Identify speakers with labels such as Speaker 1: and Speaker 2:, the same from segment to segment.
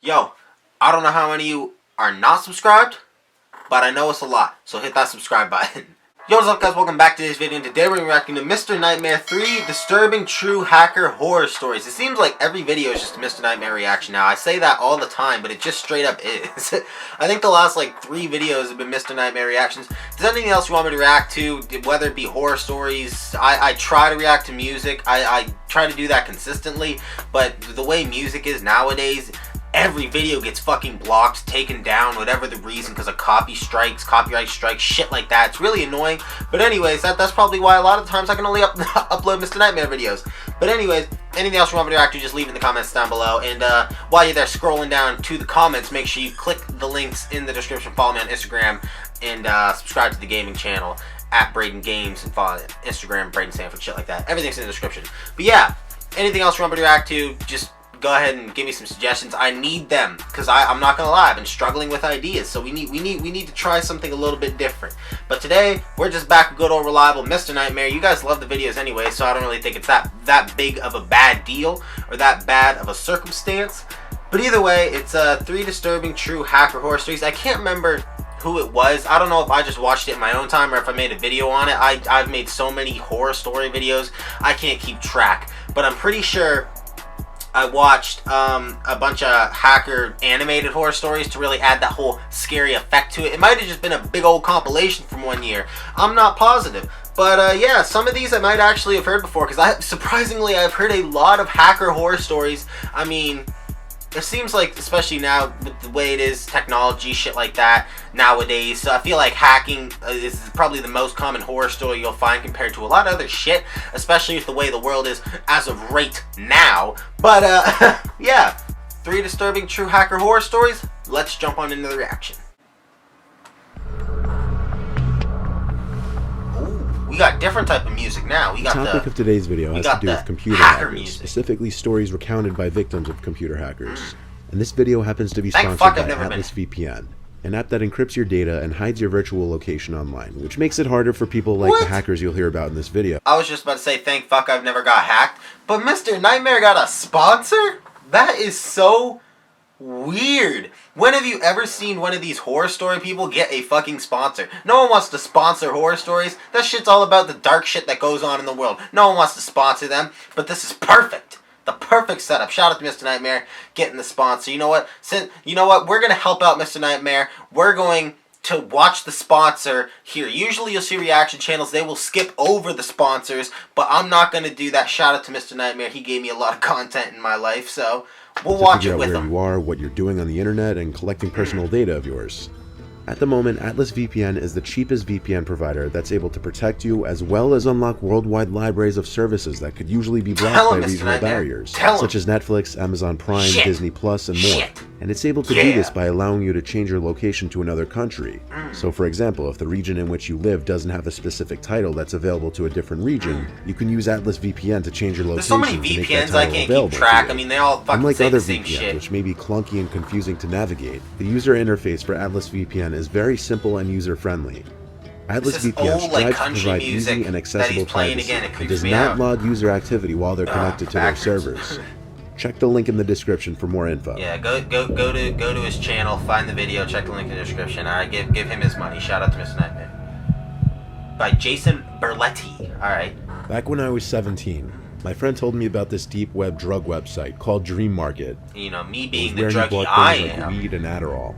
Speaker 1: Yo, I don't know how many of you are not subscribed, but I know it's a lot, so hit that subscribe button. Yo, what's up guys, welcome back to this video, and today we're reacting to Mr. Nightmare 3 Disturbing True Hacker Horror Stories. It seems like every video is just a Mr. Nightmare reaction now. I say that all the time, but it just straight up is. I think the last like 3 videos have been Mr. Nightmare reactions. If there's anything else you want me to react to, whether it be horror stories, I try to react to music. I try to do that consistently, but the way music is nowadays, every video gets fucking blocked, taken down, whatever the reason, because of copyright strikes, shit like that. It's really annoying. But anyways, that's probably why a lot of the times I can only upload Mr. Nightmare videos. But anyways, anything else you want me to react to, just leave in the comments down below. And while you're there scrolling down to the comments, make sure you click the links in the description, follow me on Instagram, and subscribe to the gaming channel at Braden Games, and follow Instagram, Braden Sanford, shit like that. Everything's in the description. But yeah, anything else you want me to react to, just go ahead and give me some suggestions. I need them, because I'm not gonna lie, I've been struggling with ideas, so we need to try something a little bit different. But today we're just back with good old reliable Mr. Nightmare. You guys love the videos anyway, so I don't really think it's that big of a bad deal or that bad of a circumstance. But either way, it's 3 disturbing true hacker horror stories. I can't remember who it was. I don't know if I just watched it in my own time or if I made a video on it. I've made so many horror story videos I can't keep track, but I'm pretty sure I watched a bunch of hacker animated horror stories to really add that whole scary effect to it. It might have just been a big old compilation from one year. I'm not positive. But yeah, some of these I might actually have heard before, because surprisingly I've heard a lot of hacker horror stories. I mean, it seems like, especially now with the way it is, technology, shit like that nowadays, so I feel like hacking is probably the most common horror story you'll find compared to a lot of other shit, especially with the way the world is as of right now. But yeah, 3 disturbing true hacker horror stories. Let's jump on into the reaction. We got different type of music now. We got
Speaker 2: the topic of today's video has to do with computer hackers,
Speaker 1: music.
Speaker 2: Specifically stories recounted by victims of computer hackers. And this video happens to be sponsored by Atlas VPN, an app that encrypts your data and hides your virtual location online, which makes it harder for people like the hackers you'll hear about in this video.
Speaker 1: I was just about to say, thank fuck I've never got hacked, but Mr. Nightmare got a sponsor? That is so weird. When have you ever seen one of these horror story people get a fucking sponsor? No one wants to sponsor horror stories. That shit's all about the dark shit that goes on in the world. No one wants to sponsor them, but this is perfect. The perfect setup. Shout out to Mr. Nightmare getting the sponsor. You know what? We're going to help out Mr. Nightmare. We're going to watch the sponsor here. Usually you'll see reaction channels, they will skip over the sponsors, but I'm not going to do that. Shout out to Mr. Nightmare. He gave me a lot of content in my life, so we'll watch it with him.
Speaker 2: Where you are, what you're doing on the internet, and collecting personal data of yours. At the moment, Atlas VPN is the cheapest VPN provider that's able to protect you, as well as unlock worldwide libraries of services that could usually be blocked by regional barriers, such as Netflix, Amazon Prime, Disney Plus, and more. And it's able to do this by allowing you to change your location to another country. So for example, if the region in which you live doesn't have a specific title that's available to a different region, you can use Atlas VPN to change your location.
Speaker 1: There's so many VPNs I can't keep track. I mean, they all fucking say the same shit.
Speaker 2: Which may be clunky and confusing to navigate, the user interface for Atlas VPN is very simple and user-friendly. Atlas VPN strives to provide easy and accessible privacy and does not log user activity while they're connected to their servers. Check the link in the description for more info.
Speaker 1: Yeah, go to his channel, find the video, check the link in the description. Alright, give him his money. Shout out to Mr. Nightmare. By Jason Berletti. Alright.
Speaker 2: Back when I was 17, my friend told me about this deep web drug website called Dream Market.
Speaker 1: You know, me being the druggie I am.
Speaker 2: Like weed and Adderall.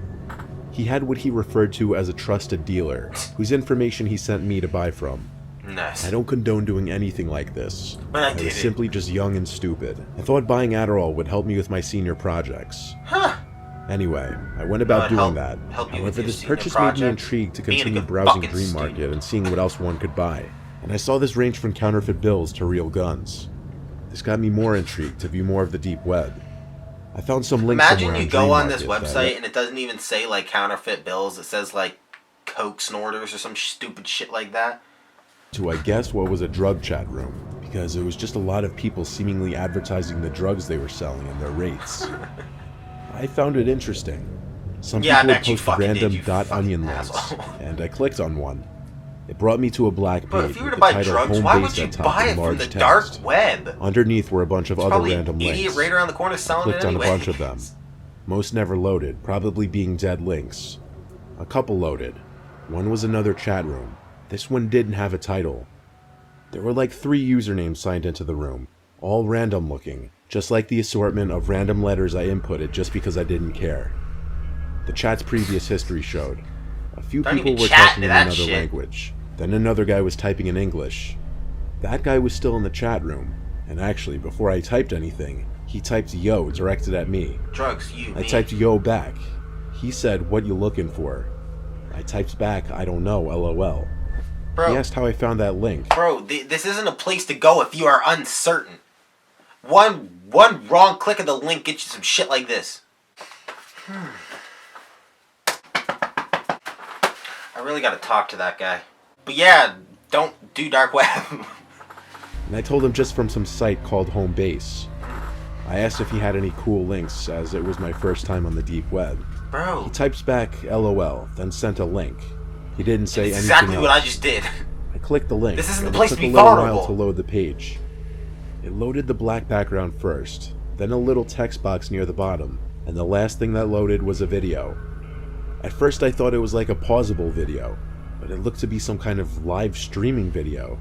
Speaker 2: He had what he referred to as a trusted dealer, whose information he sent me to buy from.
Speaker 1: Nice.
Speaker 2: I don't condone doing anything like this.
Speaker 1: But I
Speaker 2: was simply just young and stupid. I thought buying Adderall would help me with my senior projects.
Speaker 1: Huh.
Speaker 2: Anyway, I went about doing that. However, this purchase made me intrigued to continue browsing Dream Market and seeing what else one could buy. And I saw this range from counterfeit bills to real guns. This got me more intrigued to view more of the deep web. I found some links somewhere on Dream Market.
Speaker 1: Imagine you go on this website and it doesn't even say like counterfeit bills. It says like coke snorters or some stupid shit like that.
Speaker 2: To I guess what was a drug chat room, because it was just a lot of people seemingly advertising the drugs they were selling and their rates. I found it interesting. Some people would post random .onion links, and I clicked on one. It brought me to a black page.
Speaker 1: But if you were to buy drugs, why would you buy it from the dark web?
Speaker 2: Underneath were a bunch of other random links.
Speaker 1: Idiot right around the corner selling it
Speaker 2: clicked on a bunch of them. Most never loaded, probably being dead links. A couple loaded. One was another chat room. This one didn't have a title. There were like 3 usernames signed into the room, all random looking, just like the assortment of random letters I inputted just because I didn't care. The chat's previous history showed. A few people were typing in another language. Then another guy was typing in English. That guy was still in the chat room, and actually, before I typed anything, he typed yo directed at me.
Speaker 1: Drugs, you,
Speaker 2: I typed yo back. He said, "What you looking for?" I typed back, "I don't know, lol."
Speaker 1: Bro,
Speaker 2: he asked how I found that link.
Speaker 1: Bro, this isn't a place to go if you are uncertain. One wrong click of the link gets you some shit like this. I really gotta talk to that guy. But yeah, don't do dark web.
Speaker 2: And I told him just from some site called Home Base. I asked if he had any cool links, as it was my first time on the deep web.
Speaker 1: Bro.
Speaker 2: He types back LOL, then sent a link. He didn't say anything
Speaker 1: exactly
Speaker 2: else.
Speaker 1: what I just did.
Speaker 2: I clicked the link.
Speaker 1: This isn't
Speaker 2: and
Speaker 1: the place
Speaker 2: it
Speaker 1: to
Speaker 2: took
Speaker 1: be
Speaker 2: a little
Speaker 1: vulnerable.
Speaker 2: while to load the page. It loaded the black background first, then a little text box near the bottom, and the last thing that loaded was a video. At first I thought it was like a pausable video, but it looked to be some kind of live streaming video.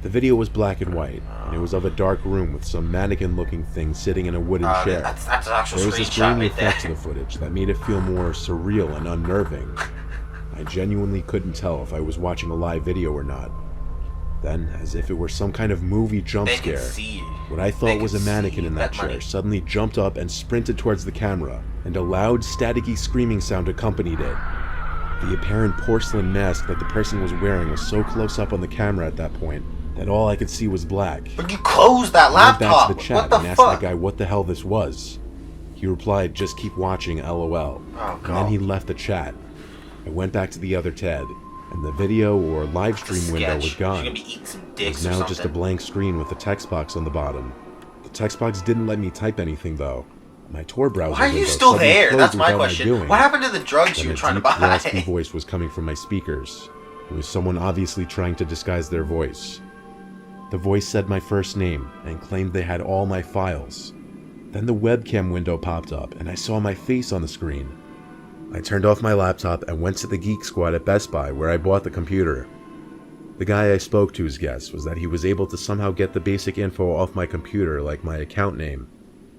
Speaker 2: The video was black and white, and it was of a dark room with some mannequin-looking thing sitting in a wooden chair.
Speaker 1: That's an actual
Speaker 2: There was this
Speaker 1: screenshot
Speaker 2: grainy
Speaker 1: right there.
Speaker 2: effect to the footage that made it feel more surreal and unnerving. I genuinely couldn't tell if I was watching a live video or not. Then, as if it were some kind of movie jump
Speaker 1: They can
Speaker 2: scare,
Speaker 1: see you.
Speaker 2: what I thought was a mannequin in that chair suddenly jumped up and sprinted towards the camera, and a loud, staticky screaming sound accompanied it. The apparent porcelain mask that the person was wearing was so close up on the camera at that point that all I could see was black.
Speaker 1: But you closed that
Speaker 2: I went back
Speaker 1: laptop.
Speaker 2: to the chat
Speaker 1: What the
Speaker 2: and asked
Speaker 1: fuck?
Speaker 2: that guy what the hell this was. He replied, "Just keep watching, LOL."
Speaker 1: Oh,
Speaker 2: And then he left the chat. I went back to the other tab, and the video or live stream window was
Speaker 1: She's
Speaker 2: gone.
Speaker 1: gonna be eating some
Speaker 2: It
Speaker 1: dicks
Speaker 2: was
Speaker 1: or
Speaker 2: now
Speaker 1: something.
Speaker 2: just a blank screen with a text box on the bottom. The text box didn't let me type anything though. My Tor browser
Speaker 1: Why are you
Speaker 2: window
Speaker 1: still
Speaker 2: suddenly
Speaker 1: there?
Speaker 2: closed
Speaker 1: That's my
Speaker 2: without
Speaker 1: question.
Speaker 2: doing.
Speaker 1: What happened to the drugs
Speaker 2: Then
Speaker 1: you were
Speaker 2: a
Speaker 1: trying to
Speaker 2: deep,
Speaker 1: buy?
Speaker 2: raspy voice was coming from my speakers. It was someone obviously trying to disguise their voice. The voice said my first name and claimed they had all my files. Then the webcam window popped up and I saw my face on the screen. I turned off my laptop and went to the Geek Squad at Best Buy where I bought the computer. The guy I spoke to's guess was that he was able to somehow get the basic info off my computer, like my account name.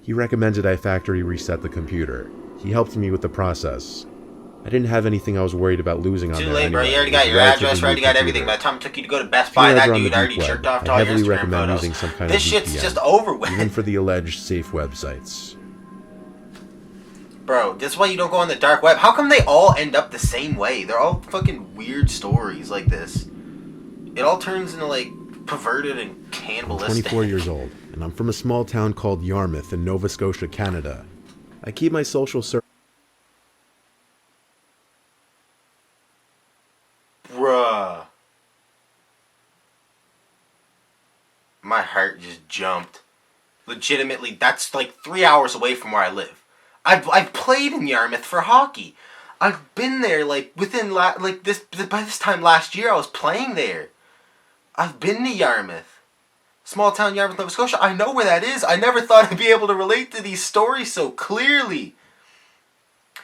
Speaker 2: He recommended I factory reset the computer. He helped me with the process. I didn't have anything I was worried about losing on
Speaker 1: Too
Speaker 2: there
Speaker 1: late, bro.
Speaker 2: anyway.
Speaker 1: You already
Speaker 2: It was
Speaker 1: got
Speaker 2: a
Speaker 1: your address,
Speaker 2: relatively
Speaker 1: already
Speaker 2: new
Speaker 1: got everything.
Speaker 2: computer.
Speaker 1: By the time it took you to go to Best
Speaker 2: If
Speaker 1: Buy,
Speaker 2: you're
Speaker 1: that
Speaker 2: ever on
Speaker 1: dude
Speaker 2: the
Speaker 1: already
Speaker 2: deep web,
Speaker 1: jerked off to
Speaker 2: I
Speaker 1: all your
Speaker 2: heavily
Speaker 1: Instagram
Speaker 2: recommend
Speaker 1: photos.
Speaker 2: using some kind
Speaker 1: This
Speaker 2: of
Speaker 1: shit's
Speaker 2: VPN,
Speaker 1: just over with.
Speaker 2: even for the alleged safe websites.
Speaker 1: Bro, that's why you don't go on the dark web. How come they all end up the same way? They're all fucking weird stories like this. It all turns into like perverted and
Speaker 2: I'm
Speaker 1: cannibalistic.
Speaker 2: 24 years old, and I'm from a small town called Yarmouth in Nova Scotia, Canada. I keep my social circle.
Speaker 1: Bruh. My heart just jumped. Legitimately, that's like 3 hours away from where I live. I've played in Yarmouth for hockey. I've been there like within by this time last year I was playing there. I've been to Yarmouth. Small town Yarmouth, Nova Scotia. I know where that is. I never thought I'd be able to relate to these stories so clearly.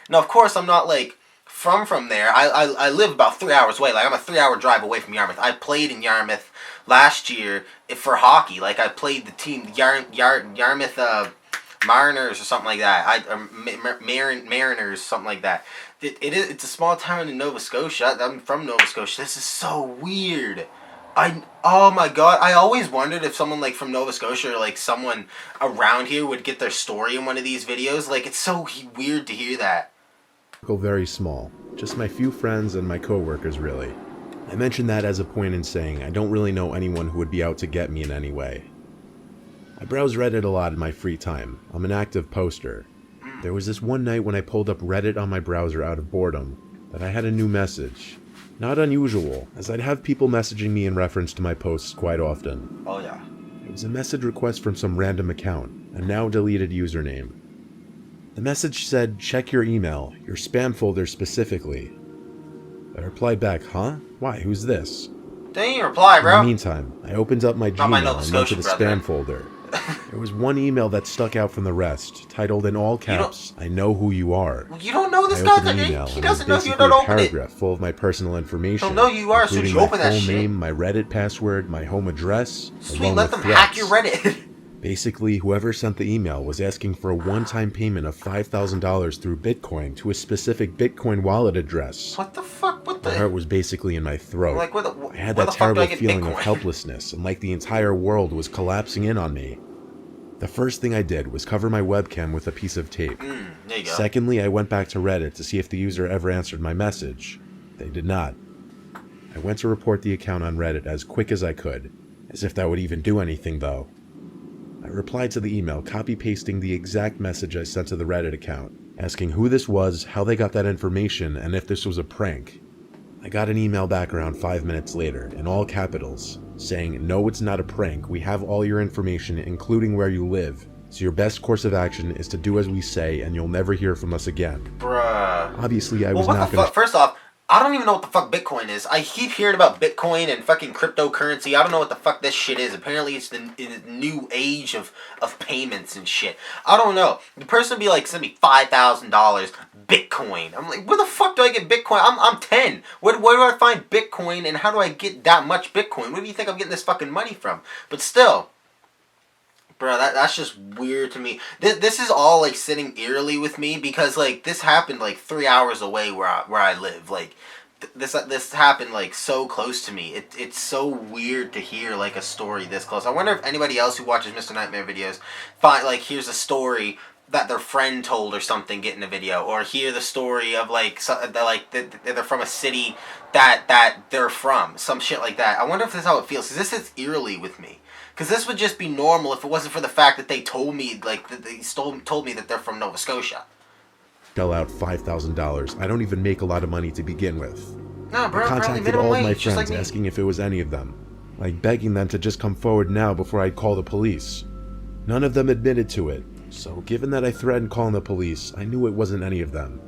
Speaker 1: Now, of course, I'm not like from there. I live about 3 hours away. Like I'm a 3 hour drive away from Yarmouth. I played in Yarmouth last year for hockey. Like I played the team Yarmouth Mariners or something like that. Mariners, something like that. It's a small town in Nova Scotia. I'm from Nova Scotia. This is so weird. Oh my god, I always wondered if someone like from Nova Scotia or like someone around here would get their story in one of these videos. Like it's so weird to hear that.
Speaker 2: Very small. Just my few friends and my coworkers, really. I mention that as a point in saying I don't really know anyone who would be out to get me in any way. I browse Reddit a lot in my free time. I'm an active poster. There was this one night when I pulled up Reddit on my browser out of boredom that I had a new message. Not unusual, as I'd have people messaging me in reference to my posts quite often.
Speaker 1: Oh yeah.
Speaker 2: It was a message request from some random account, a now deleted username. The message said, "Check your email, your spam folder specifically." I replied back, "Huh? Why, who's this?"
Speaker 1: They didn't reply,
Speaker 2: In
Speaker 1: bro.
Speaker 2: the meantime, I opened up my
Speaker 1: Not my
Speaker 2: Gmail
Speaker 1: Nova
Speaker 2: and went to
Speaker 1: Scotian
Speaker 2: the
Speaker 1: brethren.
Speaker 2: spam folder. There was one email that stuck out from the rest, titled in all caps, "I know who you are."
Speaker 1: You don't know this
Speaker 2: I
Speaker 1: guy.
Speaker 2: opened the email,
Speaker 1: He
Speaker 2: and it was
Speaker 1: doesn't know if you
Speaker 2: basically
Speaker 1: don't
Speaker 2: a
Speaker 1: open it.
Speaker 2: paragraph full of my personal information.
Speaker 1: He'll know who you are as soon as
Speaker 2: including
Speaker 1: you open
Speaker 2: my
Speaker 1: that
Speaker 2: full
Speaker 1: shit.
Speaker 2: name, my Reddit password, my home address,
Speaker 1: Sweet,
Speaker 2: along
Speaker 1: let
Speaker 2: with
Speaker 1: them hack
Speaker 2: threats.
Speaker 1: your Reddit.
Speaker 2: Basically, whoever sent the email was asking for a one-time payment of $5,000 through Bitcoin to a specific Bitcoin wallet address.
Speaker 1: What the fuck? What the?
Speaker 2: My heart was basically in my throat.
Speaker 1: Like,
Speaker 2: I had
Speaker 1: where
Speaker 2: that
Speaker 1: the fuck do I
Speaker 2: terrible
Speaker 1: get
Speaker 2: feeling
Speaker 1: Bitcoin?
Speaker 2: of helplessness, and like the entire world was collapsing in on me. The first thing I did was cover my webcam with a piece of tape.
Speaker 1: There you go.
Speaker 2: Secondly, I went back to Reddit to see if the user ever answered my message. They did not. I went to report the account on Reddit as quick as I could, as if that would even do anything though. I replied to the email, copy-pasting the exact message I sent to the Reddit account, asking who this was, how they got that information, and if this was a prank. I got an email back around 5 minutes later, in all capitals, saying, "No, it's not a prank. We have all your information, including where you live. So your best course of action is to do as we say, and you'll never hear from us again."
Speaker 1: Bruh.
Speaker 2: Obviously, I
Speaker 1: Well,
Speaker 2: was
Speaker 1: what
Speaker 2: not
Speaker 1: the
Speaker 2: going
Speaker 1: fuck? First off, I don't even know what the fuck Bitcoin is. I keep hearing about Bitcoin and fucking cryptocurrency. I don't know what the fuck this shit is. Apparently, it's the new age of payments and shit. I don't know. The person would be like, send me $5,000 Bitcoin. I'm like, where the fuck do I get Bitcoin? I'm 10. Where do I find Bitcoin, and how do I get that much Bitcoin? Where do you think I'm getting this fucking money from? But still, bro, that's just weird to me. This is all like sitting eerily with me because like this happened like 3 hours away where I live. Like this happened like so close to me. It's so weird to hear like a story this close. I wonder if anybody else who watches Mr. Nightmare videos here's a story that their friend told or something getting a video, or hear the story of they're from a city that they're from, some shit like that. I wonder if this is how it feels, because this is eerily with me. Because this would just be normal if it wasn't for the fact that they told me, told me that they're from Nova Scotia.
Speaker 2: shell out $5,000. I don't even make a lot of money to begin with.
Speaker 1: No, bro,
Speaker 2: I
Speaker 1: probably
Speaker 2: contacted
Speaker 1: minimum
Speaker 2: all of my
Speaker 1: wage, just
Speaker 2: friends
Speaker 1: like me.
Speaker 2: asking if it was any of them, like begging them to just come forward now before I'd call the police. None of them admitted to it, so given that I threatened calling the police, I knew it wasn't any of them.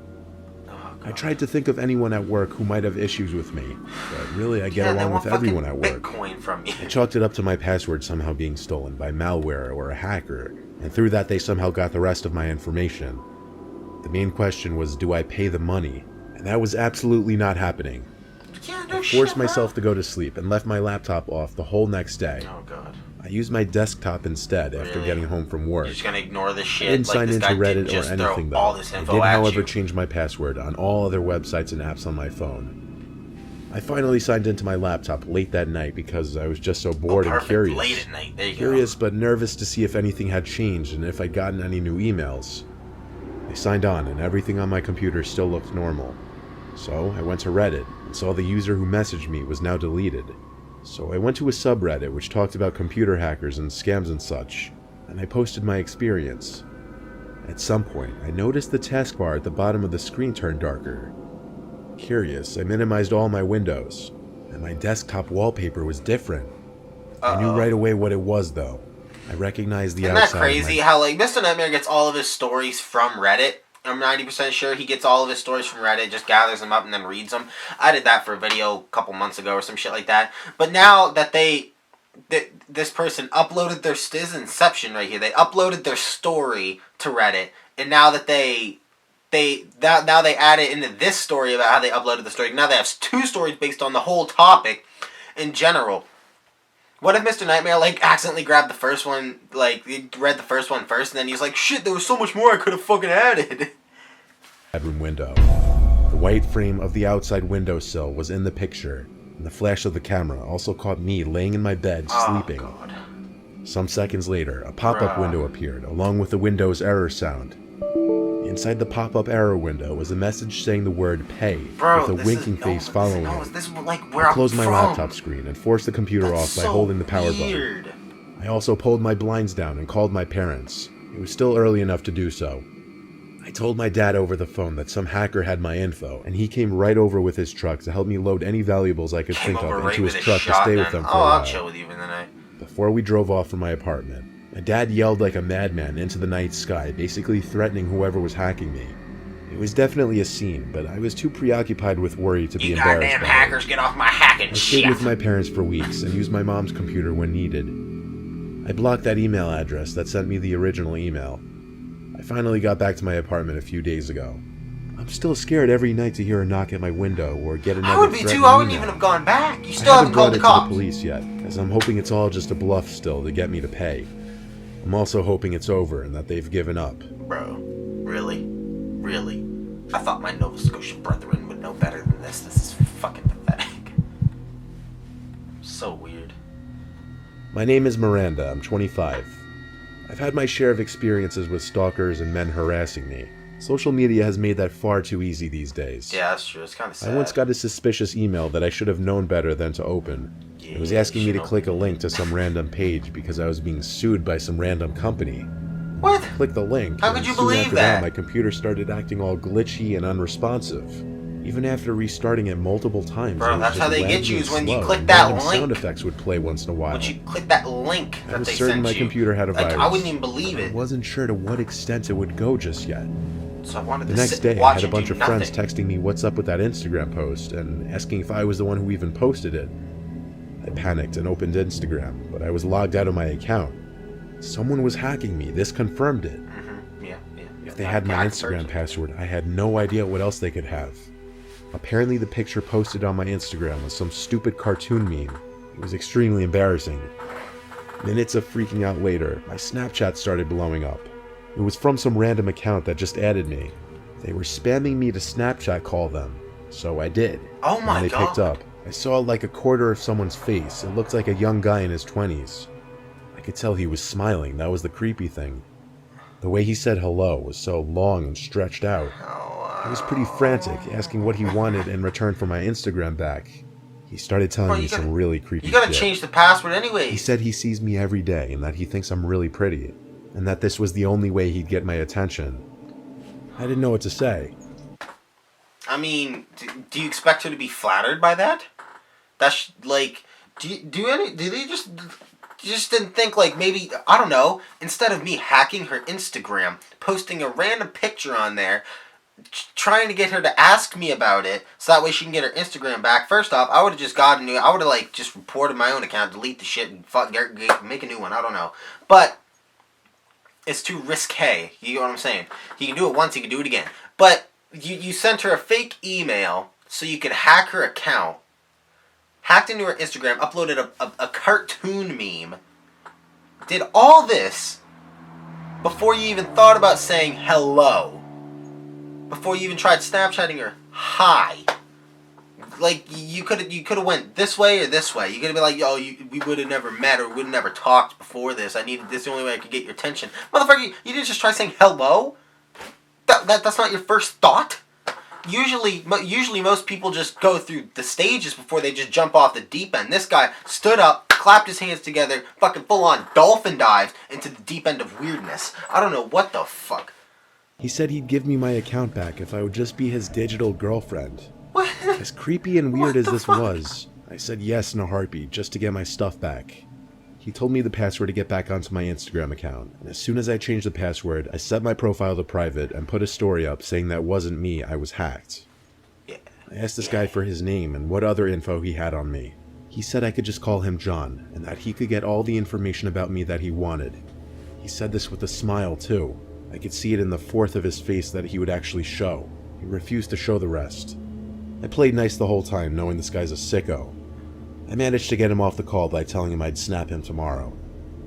Speaker 2: I tried to think of anyone at work who might have issues with me, but really I get along with everyone at work.
Speaker 1: Bitcoin from you.
Speaker 2: I chalked it up to my password somehow being stolen by malware or a hacker, and through that they somehow got the rest of my information. The main question was, do I pay the money? And that was absolutely not happening.
Speaker 1: Yeah, no
Speaker 2: I
Speaker 1: shit,
Speaker 2: forced
Speaker 1: bro.
Speaker 2: myself to go to sleep and left my laptop off the whole next day.
Speaker 1: Oh god.
Speaker 2: I used my desktop instead after
Speaker 1: Really?
Speaker 2: getting home from work.
Speaker 1: You're just gonna ignore this shit.
Speaker 2: I didn't sign
Speaker 1: this
Speaker 2: into
Speaker 1: guy
Speaker 2: Reddit
Speaker 1: didn't just
Speaker 2: or anything
Speaker 1: throw all
Speaker 2: though.
Speaker 1: this
Speaker 2: I
Speaker 1: info
Speaker 2: did,
Speaker 1: at
Speaker 2: however,
Speaker 1: you.
Speaker 2: change my password on all other websites and apps on my phone. I finally signed into my laptop late that night because I was just so bored and
Speaker 1: Perfect.
Speaker 2: curious.
Speaker 1: Late at night. There you
Speaker 2: Curious but nervous to see if anything had changed and if I'd gotten any new emails. I signed on and everything on my computer still looked normal. So I went to Reddit and saw the user who messaged me was now deleted. So I went to a subreddit which talked about computer hackers and scams and such, and I posted my experience. At some point, I noticed the taskbar at the bottom of the screen turned darker. Curious, I minimized all my windows, and my desktop wallpaper was different. I knew right away what it was though. I recognized the
Speaker 1: Isn't that
Speaker 2: outside of
Speaker 1: crazy? How like Mr. Nightmare gets all of his stories from Reddit. I'm 90% sure he gets all of his stories from Reddit, just gathers them up and then reads them. I did that for a video a couple months ago or some shit like that. But now that this person uploaded their this is Inception right here. They uploaded their story to Reddit, and now that now they add it into this story about how they uploaded the story. Now they have two stories based on the whole topic in general. What if Mr. Nightmare, accidentally grabbed the first one, he read the first one first, and then he's like, shit, there was so much more I could have fucking added.
Speaker 2: bedroom window. The white frame of the outside windowsill was in the picture, and the flash of the camera also caught me laying in my bed sleeping.
Speaker 1: Oh, God.
Speaker 2: Some seconds later, a pop-up
Speaker 1: Bruh.
Speaker 2: window appeared, along with the Windows error sound. Inside the pop-up error window was a message saying the word "pay"
Speaker 1: Bro,
Speaker 2: with a winking face following it.
Speaker 1: This is where
Speaker 2: I
Speaker 1: I'm
Speaker 2: closed my
Speaker 1: from.
Speaker 2: laptop screen and forced the computer
Speaker 1: That's
Speaker 2: off by
Speaker 1: so
Speaker 2: holding the power
Speaker 1: weird.
Speaker 2: button. I also pulled my blinds down and called my parents. It was still early enough to do so. I told my dad over the phone that some hacker had my info, and he came right over with his truck to help me load any valuables I could
Speaker 1: Came
Speaker 2: think
Speaker 1: over
Speaker 2: of
Speaker 1: right
Speaker 2: into his
Speaker 1: with
Speaker 2: truck to stay with them for a
Speaker 1: I'll
Speaker 2: while.
Speaker 1: chill with you for the night.
Speaker 2: Before we drove off from my apartment, my dad yelled like a madman into the night sky, basically threatening whoever was hacking me. It was definitely a scene, but I was too preoccupied with worry to be
Speaker 1: You
Speaker 2: embarrassed
Speaker 1: goddamn
Speaker 2: by
Speaker 1: hackers, get off my hacking
Speaker 2: it. I stayed
Speaker 1: shit.
Speaker 2: with my parents for weeks and used my mom's computer when needed. I blocked that email address that sent me the original email. I finally got back to my apartment a few days ago. I'm still scared every night to hear a knock at my window or get another
Speaker 1: I would be
Speaker 2: threatening
Speaker 1: too. I wouldn't
Speaker 2: email.
Speaker 1: even have gone back. You
Speaker 2: I
Speaker 1: still haven't
Speaker 2: brought
Speaker 1: called the
Speaker 2: it
Speaker 1: cops.
Speaker 2: to the police yet, as I'm hoping it's all just a bluff still to get me to pay. I'm also hoping it's over and that they've given up.
Speaker 1: Bro, really? Really? I thought my Nova Scotia brethren would know better than this. This is fucking pathetic. So weird.
Speaker 2: My name is Miranda. I'm 25. I've had my share of experiences with stalkers and men harassing me. Social media has made that far too easy these days.
Speaker 1: Yeah, that's true. It's kind of sad.
Speaker 2: I once got a suspicious email that I should have known better than to open. It was asking me to click a link to some random page because I was being sued by some random company.
Speaker 1: What?
Speaker 2: Click the link.
Speaker 1: How could
Speaker 2: and
Speaker 1: you
Speaker 2: soon
Speaker 1: believe
Speaker 2: after
Speaker 1: that?
Speaker 2: My computer started acting all glitchy and unresponsive. Even after restarting it multiple times.
Speaker 1: Bro,
Speaker 2: it was
Speaker 1: that's
Speaker 2: just
Speaker 1: how they
Speaker 2: laggy
Speaker 1: get you,
Speaker 2: and
Speaker 1: is when you
Speaker 2: slow,
Speaker 1: click
Speaker 2: and
Speaker 1: that
Speaker 2: random
Speaker 1: link.
Speaker 2: sound effects would play once in a while.
Speaker 1: Once you click that link
Speaker 2: I
Speaker 1: that
Speaker 2: was
Speaker 1: they
Speaker 2: certain
Speaker 1: sent
Speaker 2: my
Speaker 1: you,
Speaker 2: computer had a
Speaker 1: like,
Speaker 2: virus.
Speaker 1: I wouldn't even believe
Speaker 2: I
Speaker 1: it.
Speaker 2: wasn't sure to what extent it would go just yet.
Speaker 1: So I wanted
Speaker 2: The
Speaker 1: to
Speaker 2: next
Speaker 1: sit
Speaker 2: day,
Speaker 1: and
Speaker 2: I
Speaker 1: watch
Speaker 2: had a
Speaker 1: and
Speaker 2: bunch
Speaker 1: do
Speaker 2: of friends
Speaker 1: nothing.
Speaker 2: texting me what's up with that Instagram post and asking if I was the one who even posted it. I panicked and opened Instagram, but I was logged out of my account. Someone was hacking me. This confirmed it.
Speaker 1: Yeah.
Speaker 2: If they had my Instagram password, I had no idea what else they could have. Apparently, the picture posted on my Instagram was some stupid cartoon meme. It was extremely embarrassing. Minutes of freaking out later, my Snapchat started blowing up. It was from some random account that just added me. They were spamming me to Snapchat call them, so I did.
Speaker 1: Oh my
Speaker 2: When they
Speaker 1: God.
Speaker 2: picked up, I saw like a quarter of someone's face. It looked like a young guy in his 20s. I could tell he was smiling. That was the creepy thing. The way he said hello was so long and stretched out. I was pretty frantic, asking what he wanted in return for my Instagram back. He started telling
Speaker 1: Bro,
Speaker 2: me
Speaker 1: you gotta-
Speaker 2: some really creepy
Speaker 1: You gotta
Speaker 2: shit.
Speaker 1: change the password anyway.
Speaker 2: He said he sees me every day and that he thinks I'm really pretty, and that this was the only way he'd get my attention. I didn't know what to say.
Speaker 1: I mean, do you expect her to be flattered by that? That's like, do they just didn't think, like, maybe, I don't know, instead of me hacking her Instagram, posting a random picture on there, trying to get her to ask me about it, so that way she can get her Instagram back. First off, I would have just gotten new. I would have, like, just reported my own account, delete the shit, and make a new one. I don't know, but it's too risque. You know what I'm saying? You can do it once, you can do it again. But you sent her a fake email so you could hack her account, hacked into her Instagram, uploaded a cartoon meme, did all this before you even thought about saying hello. Before you even tried Snapchatting her hi. Like, you could have went this way or this way. You could have been like, yo, we would have never met or would have never talked before this. I needed this, the only way I could get your attention. Motherfucker, you didn't just try saying hello? That's not your first thought? Usually most people just go through the stages before they just jump off the deep end. This guy stood up, clapped his hands together, fucking full-on dolphin dived into the deep end of weirdness. I don't know what the fuck.
Speaker 2: He said he'd give me my account back if I would just be his digital girlfriend.
Speaker 1: What?
Speaker 2: As creepy and weird
Speaker 1: What
Speaker 2: as
Speaker 1: the
Speaker 2: this
Speaker 1: fuck?
Speaker 2: was, I said yes in a heartbeat just to get my stuff back. He told me the password to get back onto my Instagram account, and as soon as I changed the password, I set my profile to private and put a story up saying that wasn't me, I was hacked.
Speaker 1: Yeah.
Speaker 2: I asked this guy for his name and what other info he had on me. He said I could just call him John, and that he could get all the information about me that he wanted. He said this with a smile too. I could see it in the fourth of his face that he would actually show. He refused to show the rest. I played nice the whole time, knowing this guy's a sicko. I managed to get him off the call by telling him I'd snap him tomorrow.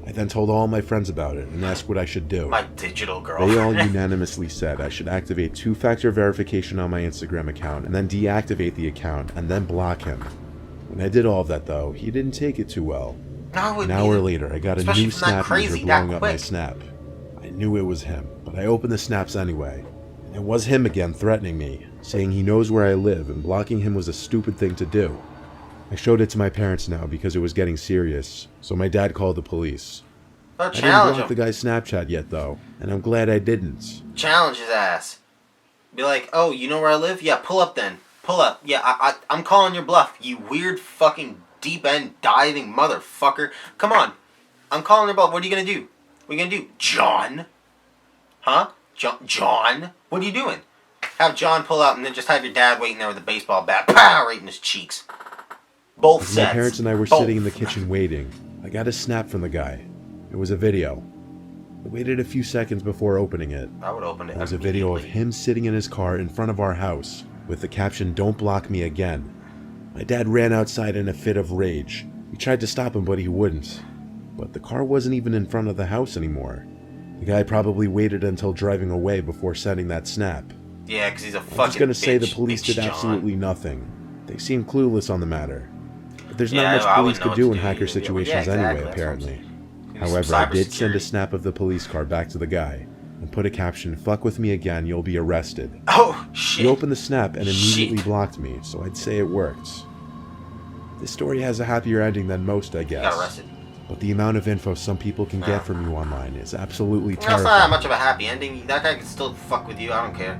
Speaker 2: I then told all my friends about it and asked what I should do.
Speaker 1: My digital
Speaker 2: They all
Speaker 1: girlfriend.
Speaker 2: unanimously said I should activate two-factor verification on my Instagram account and then deactivate the account and then block him. When I did all of that though, he didn't take it too well.
Speaker 1: No,
Speaker 2: An hour later, I got a
Speaker 1: especially
Speaker 2: new
Speaker 1: if it's not
Speaker 2: snap
Speaker 1: crazy
Speaker 2: user
Speaker 1: that
Speaker 2: blowing up my
Speaker 1: quick.
Speaker 2: snap. I knew it was him, but I opened the snaps anyway. And it was him again threatening me, saying he knows where I live and blocking him was a stupid thing to do. I showed it to my parents now because it was getting serious, so my dad called the police.
Speaker 1: Oh,
Speaker 2: I didn't
Speaker 1: challenge
Speaker 2: block the
Speaker 1: him.
Speaker 2: guy's Snapchat yet though, and I'm glad I didn't.
Speaker 1: Challenge his ass. Be like, oh, you know where I live? Yeah, pull up then. Pull up. Yeah, I'm calling your bluff, you weird fucking deep end diving motherfucker. Come on. I'm calling your bluff. What are you gonna do? What are you gonna do? John? Huh? John? What are you doing? Have John pull out and then just have your dad waiting there with a baseball bat. Pow! Right in his cheeks. Both
Speaker 2: As my
Speaker 1: sets.
Speaker 2: parents and I were
Speaker 1: Both.
Speaker 2: sitting in the kitchen waiting, I got a snap from the guy. It was a video. I waited a few seconds before opening it.
Speaker 1: I would open it.
Speaker 2: It was a video of him sitting in his car in front of our house with the caption, "Don't block me again." My dad ran outside in a fit of rage. We tried to stop him, but he wouldn't. But the car wasn't even in front of the house anymore. The guy probably waited until driving away before sending that snap.
Speaker 1: Yeah, because he's a fucking
Speaker 2: I'm just gonna
Speaker 1: bitch,
Speaker 2: say the police
Speaker 1: Bitch
Speaker 2: did absolutely nothing. They seemed clueless on the matter. But there's
Speaker 1: Yeah,
Speaker 2: not
Speaker 1: I
Speaker 2: much police
Speaker 1: wouldn't know
Speaker 2: could
Speaker 1: what
Speaker 2: do
Speaker 1: to
Speaker 2: in
Speaker 1: do
Speaker 2: hacker
Speaker 1: either.
Speaker 2: situations
Speaker 1: Yeah, exactly,
Speaker 2: anyway,
Speaker 1: that's what I'm
Speaker 2: apparently.
Speaker 1: saying.
Speaker 2: However, I did send a
Speaker 1: Cybersecurity.
Speaker 2: snap of the police car back to the guy and put a caption, "Fuck with me again, you'll be arrested."
Speaker 1: Oh, shit.
Speaker 2: He opened the snap and immediately
Speaker 1: Shit.
Speaker 2: blocked me, so I'd say it worked. This story has a happier ending than most, I
Speaker 1: He got
Speaker 2: guess.
Speaker 1: arrested.
Speaker 2: But the amount of info some people can
Speaker 1: Yeah.
Speaker 2: get from you online is absolutely
Speaker 1: That's not that
Speaker 2: terrifying.
Speaker 1: much of a happy ending. That guy can still fuck with you. I don't care.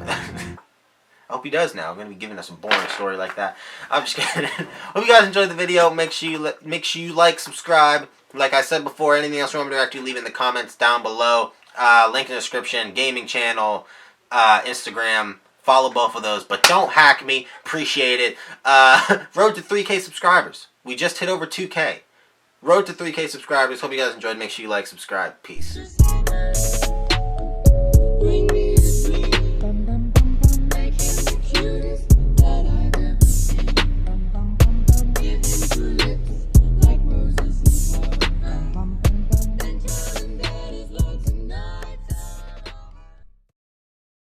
Speaker 1: I hope he does now. I'm gonna be giving us a boring story like that. I'm just kidding. Hope you guys enjoyed the video. Make sure you like, subscribe. Like I said before, anything else you want me to react to, leave in the comments down below. Link in the description. Gaming channel, Instagram. Follow both of those, but don't hack me. Appreciate it. Road to 3K subscribers. We just hit over 2K. Road to 3K subscribers. Hope you guys enjoyed. Make sure you like, subscribe. Peace.